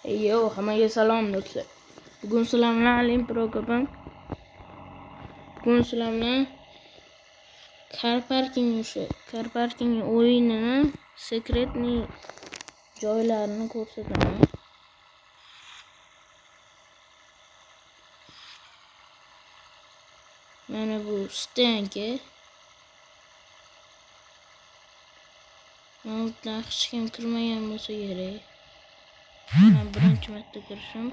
Yo, hammaga salom do'stlar. Bugun sizlar bilan Alim Pro ko'pam. Bugun sizlar bilan Car Parking o'yinini sekretni joylarini ko'rsataman. Mana bu stanka. Mana hech kim kirmagan bo'lsa kerak. Men birinchi marta kirishim.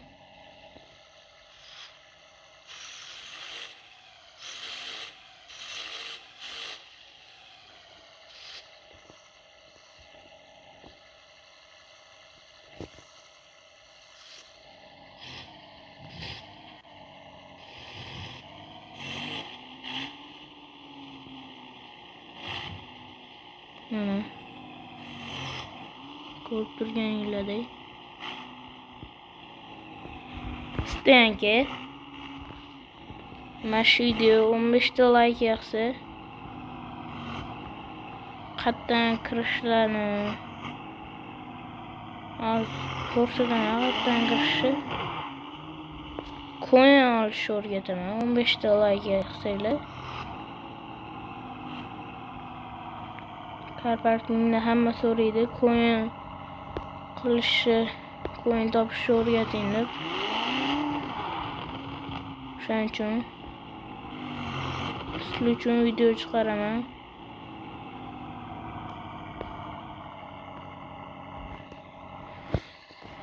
Mana ko'rib turganinglardek stanka. Mana shu video 15 ta like yig'sa qatdan kirishlarni ko'rsataman. Qatdan kirishni coin olishni o'rgataman. 15 ta like yig'sanglar Car Parkingni hamma so'raydi. Coin qilishni, coin topishni o'rgating deb. Shuning uchun sizlar uchun video chiqaraman.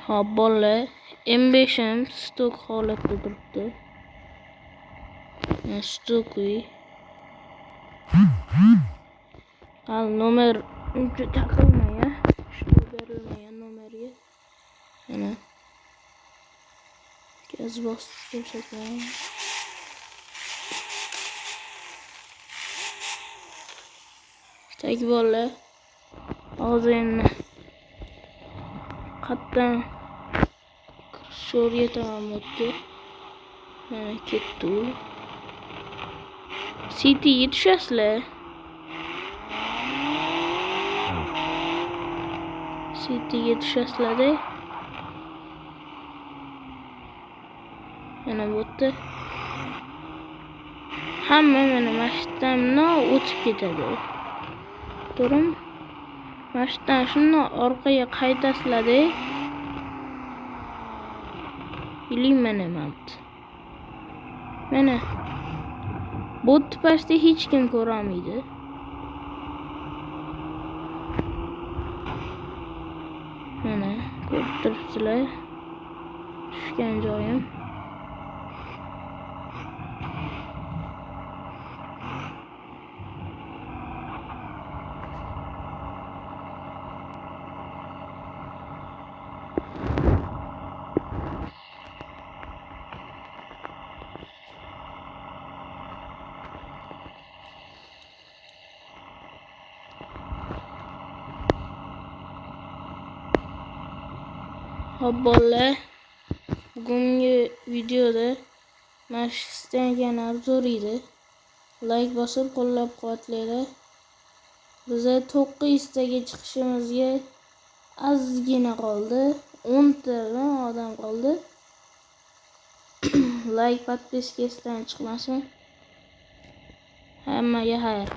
Hop bolalar, M5 stok holatda turibdi. Stokuy. Al nomer uncha taqilmagan, shu berilmagan nomerga. Mana gaz bosib ko'rsataman. Tak bolalar, hozir endi qatdan kirishni o'rgataman modga. Mana ketdi u. Cityga tushasizlar. Cityga tushasizlar-da. Mana bu yerda hamma mana mashinadan o'tib ketadi. To'g'rimi? Mashinadan shuni orqaga qaytasizlar-da. Biling mana mana bot pastda hech kim ko'ra olmaydi. Mana ko'rib turibsizlar. Tushgan joyim. Hop bolalar, bugungi videoda mana shu stankani obzor edi. Like bosib qo'llab-quvvatlanglar. Biza 900 taga chiqishimizga ozgina qoldi. 10 ta odam qoldi. Like, podpiska esdan chiqmasin. Hammaga xayr.